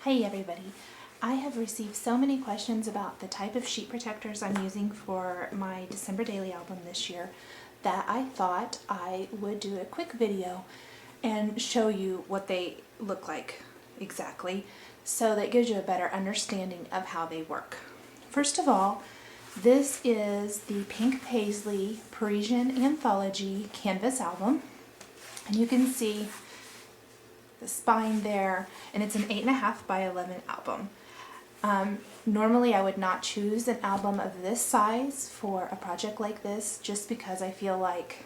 Hey everybody, I have received so many questions about the type of sheet protectors I'm using for my December Daily album this year that I thought I would do a quick video and show you what they look like exactly, so that gives you a better understanding of how they work. First of all, this is the Pink Paisley Parisian Anthology Canvas album, and you can see the spine there, and it's an 8.5 by 11 album. Normally I would not choose an album of this size for a project like this, just because I feel like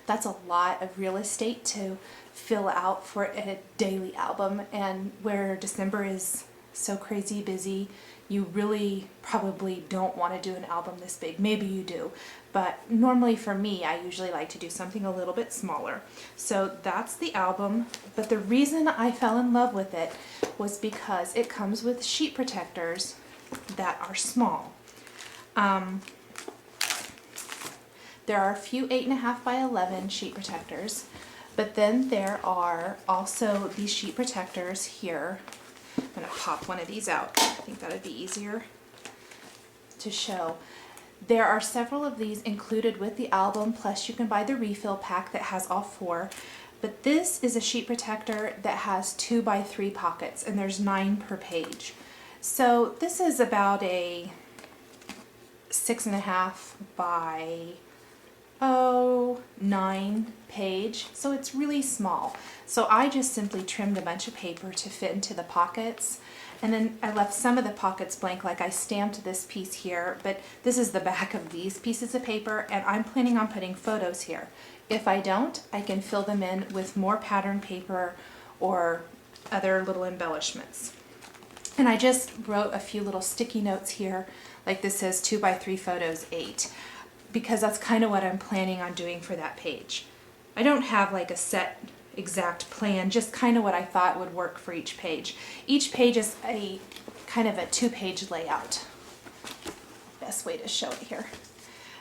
that's a lot of real estate to fill out for a daily album, and where December is so crazy busy, you really probably don't want to do an album this big. Maybe you do, but normally for me, I usually like to do something a little bit smaller. So that's the album, but the reason I fell in love with it was because it comes with sheet protectors that are small. There are a few 8.5 by 11 sheet protectors, but then there are also these sheet protectors here. I'm going to pop one of these out. I think that would be easier to show. There are several of these included with the album, plus you can buy the refill pack that has all four. But this is a sheet protector that has 2 by 3 pockets, and there's 9 per page. So this is about a 6.5 by 9 page, so it's really small. So I just simply trimmed a bunch of paper to fit into the pockets, and then I left some of the pockets blank, like I stamped this piece here, but this is the back of these pieces of paper, and I'm planning on putting photos here. If I don't, I can fill them in with more pattern paper or other little embellishments. And I just wrote a few little sticky notes here, like this says 2 by 3 photos 8. Because that's kind of what I'm planning on doing for that page. I don't have like a set exact plan, just kind of what I thought would work for each page. Each page is a kind of a 2-page layout. Best way to show it here.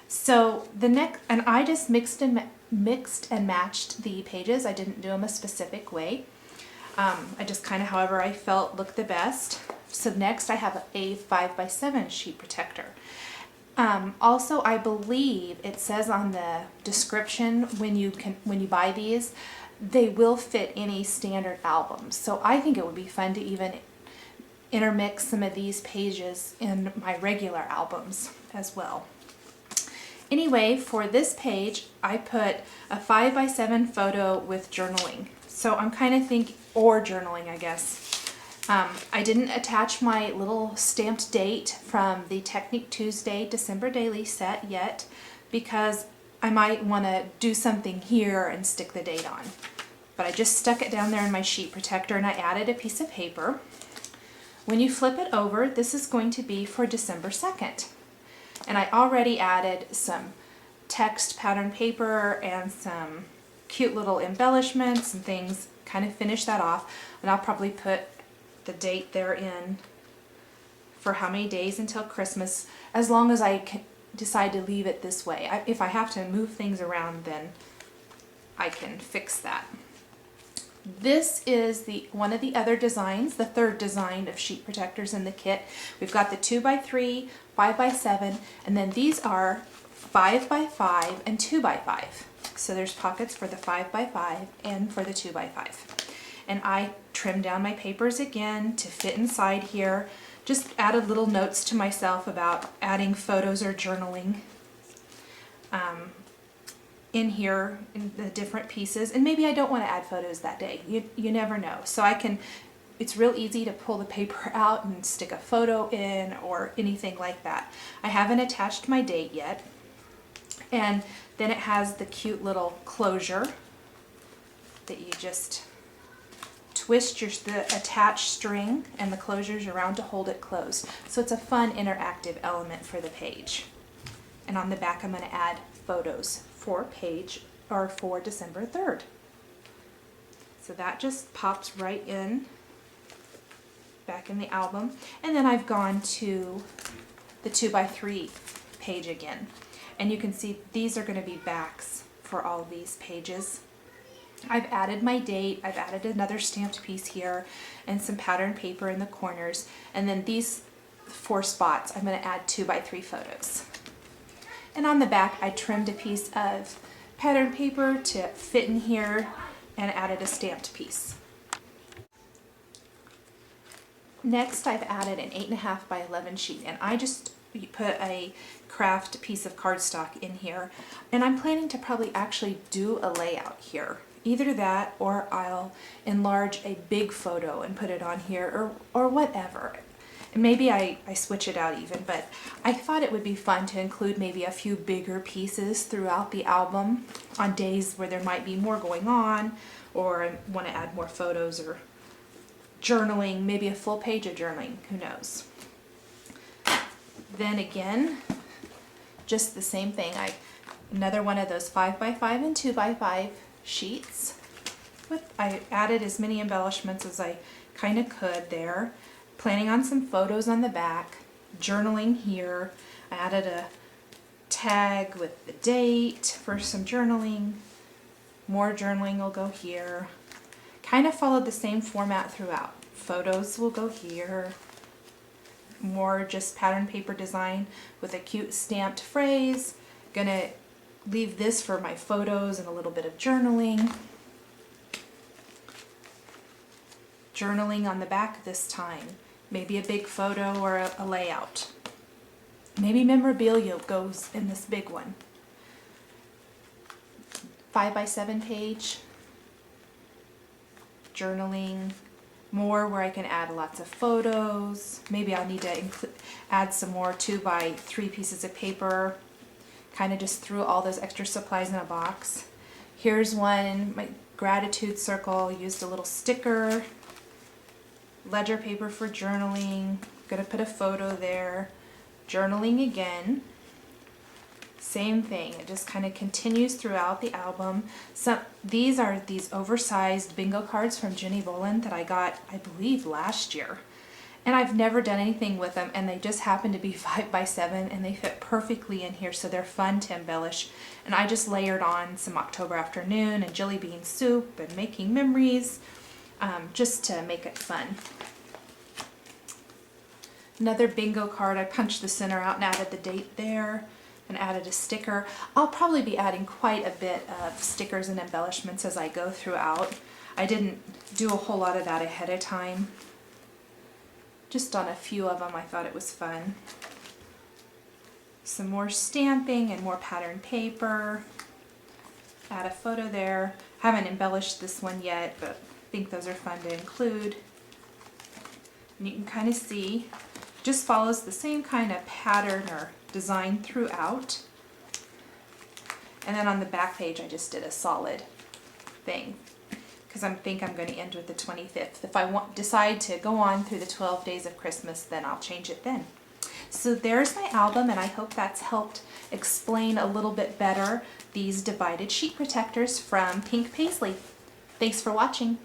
So the next, and I just mixed and matched the pages. I didn't do them a specific way. I just kind of however I felt looked the best. So next I have a 5 by 7 sheet protector. Also, I believe it says on the description when you buy these, they will fit any standard albums. So I think it would be fun to even intermix some of these pages in my regular albums as well. Anyway, for this page, I put a 5 by 7 photo with journaling. So I'm kind of thinking, or journaling, I guess. I didn't attach my little stamped date from the Technique Tuesday December Daily set yet, because I might want to do something here and stick the date on. But I just stuck it down there in my sheet protector, and I added a piece of paper. When you flip it over, this is going to be for December 2nd. And I already added some text pattern paper and some cute little embellishments and things, kind of finish that off. And I'll probably put the date therein for how many days until Christmas, as long as I can decide to leave it this way. If I have to move things around, then I can fix that. This is one of the other designs, the third design of sheet protectors in the kit. We've got the 2 by 3, 5 by 7, and then these are 5 by 5 and 2 by 5. So there's pockets for the 5 by 5 and for the 2 by 5. And I trimmed down my papers again to fit inside here. Just added little notes to myself about adding photos or journaling in here in the different pieces. And maybe I don't want to add photos that day. You never know. So it's real easy to pull the paper out and stick a photo in or anything like that. I haven't attached my date yet. And then it has the cute little closure that you just twist the attached string and the closures around to hold it closed. So it's a fun interactive element for the page. And on the back I'm going to add photos for December 3rd. So that just pops right in back in the album. And then I've gone to the 2 by 3 page again. And you can see these are going to be backs for all these pages. I've added my date, I've added another stamped piece here and some pattern paper in the corners, and then these 4 spots I'm going to add 2x3 photos. And on the back I trimmed a piece of pattern paper to fit in here and added a stamped piece. Next I've added an 8.5 by 11 sheet, and I just put a craft piece of cardstock in here, and I'm planning to probably actually do a layout here. Either that or I'll enlarge a big photo and put it on here, or whatever. And maybe I switch it out even, but I thought it would be fun to include maybe a few bigger pieces throughout the album on days where there might be more going on, or I want to add more photos or journaling, maybe a full page of journaling, who knows. Then again, just the same thing. Another one of those 5x5 and 2x5 sheets. I added as many embellishments as I kind of could there. Planning on some photos on the back, journaling here. I added a tag with the date for some journaling. More journaling will go here. Kind of followed the same format throughout. Photos will go here. More just pattern paper design with a cute stamped phrase. Gonna leave this for my photos and a little bit of journaling. Journaling on the back this time. Maybe a big photo or a layout. Maybe memorabilia goes in this big one. 5x7 page. Journaling. More where I can add lots of photos. Maybe I'll need to add some more 2x3 pieces of paper. Kind of just threw all those extra supplies in a box. Here's one, my gratitude circle. Used a little sticker. Ledger paper for journaling. Gonna put a photo there. Journaling again. Same thing, it just kind of continues throughout the album. These are these oversized bingo cards from Jenny Boland that I got, I believe, last year. And I've never done anything with them, and they just happen to be 5x7, and they fit perfectly in here, so they're fun to embellish. And I just layered on some October afternoon and jelly bean soup and making memories, just to make it fun. Another bingo card, I punched the center out and added the date there. And added a sticker. I'll probably be adding quite a bit of stickers and embellishments as I go throughout. I didn't do a whole lot of that ahead of time. Just on a few of them I thought it was fun. Some more stamping and more pattern paper. Add a photo there. Haven't embellished this one yet, but I think those are fun to include. And you can kind of see, just follows the same kind of pattern or design throughout. And then on the back page I just did a solid thing because I think I'm going to end with the 25th. If I decide to go on through the 12 days of Christmas, then I'll change it then. So there's my album, and I hope that's helped explain a little bit better these divided sheet protectors from Pink Paisley. Thanks for watching.